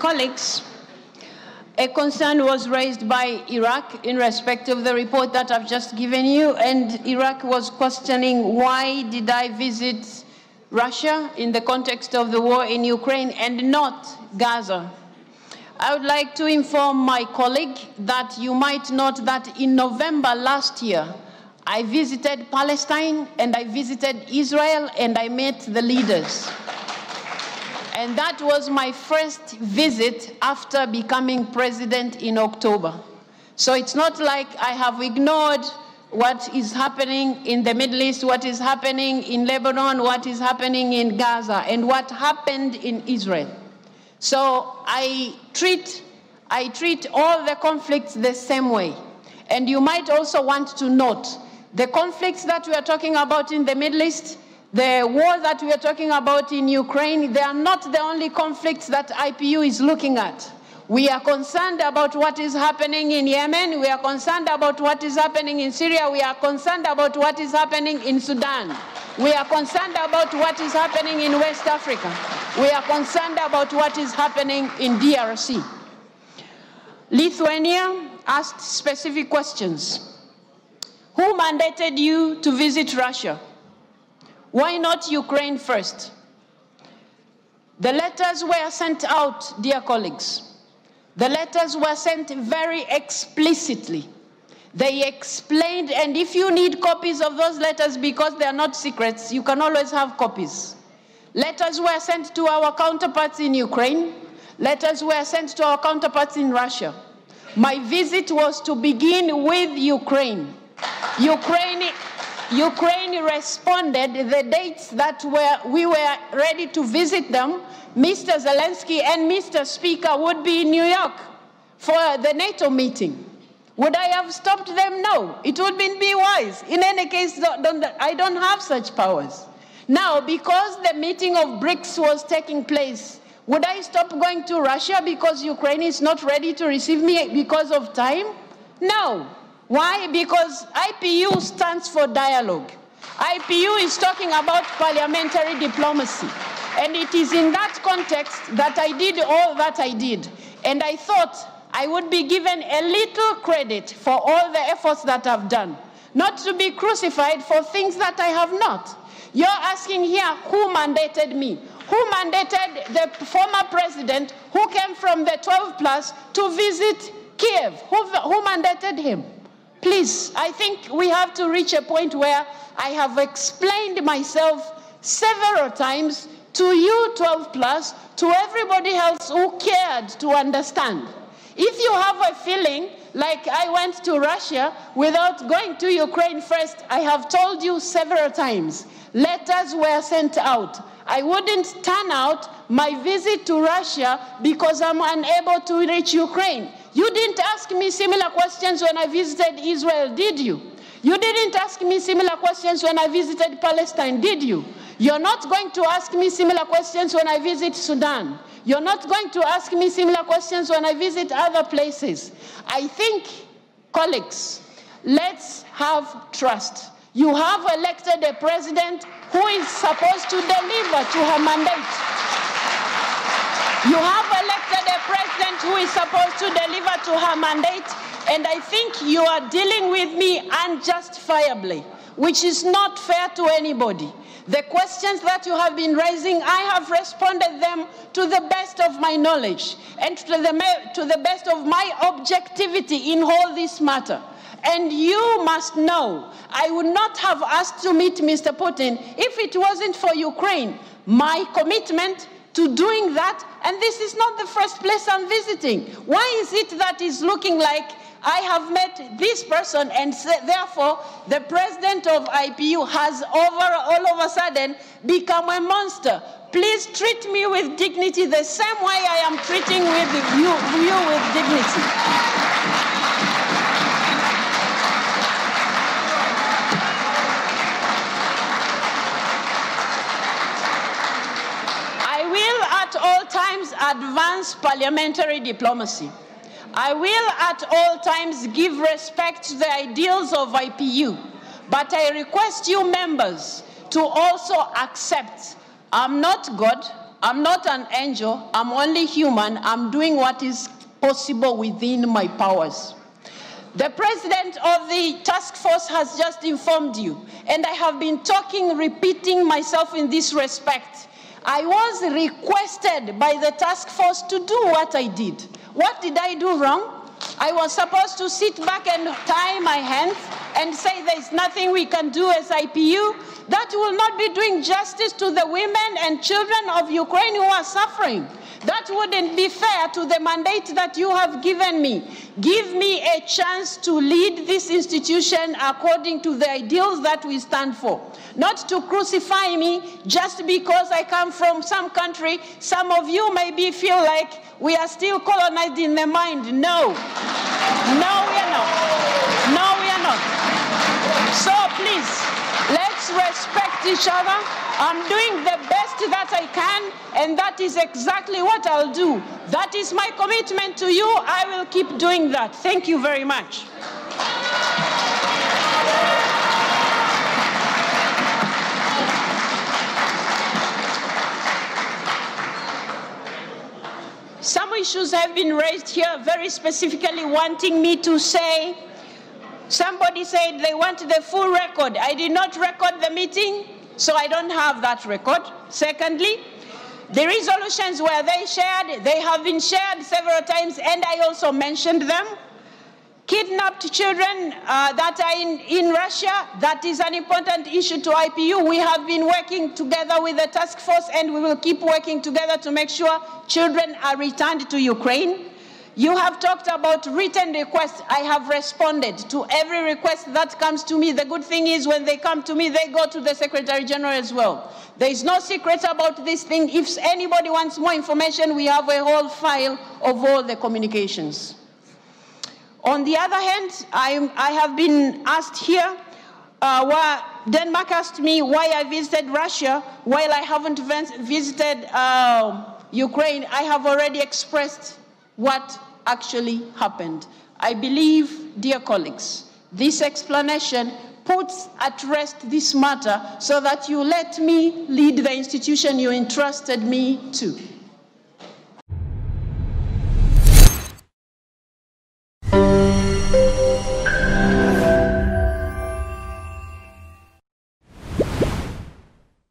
colleagues, a concern was raised by Iraq in respect of the report that I've just given you, and Iraq was questioning why did I visit Russia in the context of the war in Ukraine and not Gaza. I would like to inform my colleague that you might note that in November last year, I visited Palestine and I visited Israel and I met the leaders. And that was my first visit after becoming president in October. So it's not like I have ignored what is happening in the Middle East, what is happening in Lebanon, what is happening in Gaza, and what happened in Israel. So I treat all the conflicts the same way. And you might also want to note the conflicts that we are talking about in the Middle East, the war that we are talking about in Ukraine, they are not the only conflicts that IPU is looking at. We are concerned about what is happening in Yemen. We are concerned about what is happening in Syria. We are concerned about what is happening in Sudan. We are concerned about what is happening in West Africa. We are concerned about what is happening in DRC. Lithuania asked specific questions. Who mandated you to visit Russia? Why not Ukraine first? The letters were sent out, dear colleagues. The letters were sent very explicitly. They explained, and if you need copies of those letters because they are not secrets, you can always have copies. Letters were sent to our counterparts in Ukraine. Letters were sent to our counterparts in Russia. My visit was to begin with Ukraine. Ukraine responded the dates that we were ready to visit them. Mr. Zelensky and Mr. Speaker would be in New York for the NATO meeting. Would I have stopped them? No. It would be wise. In any case, I don't have such powers. Now, because the meeting of BRICS was taking place, would I stop going to Russia because Ukraine is not ready to receive me because of time? No. Why? Because IPU stands for dialogue. IPU is talking about parliamentary diplomacy. And it is in that context that I did all that I did. And I thought I would be given a little credit for all the efforts that I've done, not to be crucified for things that I have not. You're asking here who mandated me. Who mandated the former president who came from the 12+ to visit Kiev? Who mandated him? Please, I think we have to reach a point where I have explained myself several times to you 12+, to everybody else who cared to understand. If you have a feeling like I went to Russia without going to Ukraine first, I have told you several times, letters were sent out. I wouldn't turn out my visit to Russia because I'm unable to reach Ukraine. You didn't ask me similar questions when I visited Israel, did you? You didn't ask me similar questions when I visited Palestine, did you? You're not going to ask me similar questions when I visit Sudan. You're not going to ask me similar questions when I visit other places. I think, colleagues, let's have trust. You have elected a president who is supposed to deliver to her mandate. You have elected a president who is supposed to deliver to her mandate, and I think you are dealing with me unjustifiably, which is not fair to anybody. The questions that you have been raising, I have responded them to the best of my knowledge and to the best of my objectivity in all this matter. And you must know, I would not have asked to meet Mr. Putin if it wasn't for Ukraine. My commitment to doing that, and this is not the first place I'm visiting. Why is it that it's looking like I have met this person and therefore the president of IPU has all of a sudden become a monster? Please treat me with dignity the same way I am treating you with dignity. I will at all times advance parliamentary diplomacy. I will at all times give respect to the ideals of IPU, but I request you members to also accept I'm not God, I'm not an angel. I'm only human. I'm doing what is possible within my powers. The president of the task force has just informed you, and I have been repeating myself in this respect. I was requested by the task force to do what I did. What did I do wrong? I was supposed to sit back and tie my hands and say there's nothing we can do as IPU. That will not be doing justice to the women and children of Ukraine who are suffering. That wouldn't be fair to the mandate that you have given me. Give me a chance to lead this institution according to the ideals that we stand for. Not to crucify me just because I come from some country. Some of you maybe feel like we are still colonized in the mind. No. No, we are not. No, we are not. So please, let's respect each other. I'm doing the best that I can, and that is exactly what I'll do. That is my commitment to you. I will keep doing that. Thank you very much. Some issues have been raised here, very specifically wanting me to say, somebody said they want the full record. I did not record the meeting, so I don't have that record. Secondly, the resolutions were they have been shared several times, and I also mentioned them. Kidnapped children that are in Russia, that is an important issue to IPU. We have been working together with the task force, and we will keep working together to make sure children are returned to Ukraine. You have talked about written requests. I have responded to every request that comes to me. The good thing is when they come to me, they go to the Secretary General as well. There is no secret about this thing. If anybody wants more information, we have a whole file of all the communications. On the other hand, I have been asked here, Denmark asked me why I visited Russia while I haven't visited Ukraine. I have already expressed what actually happened. I believe, dear colleagues, this explanation puts at rest this matter so that you let me lead the institution you entrusted me to.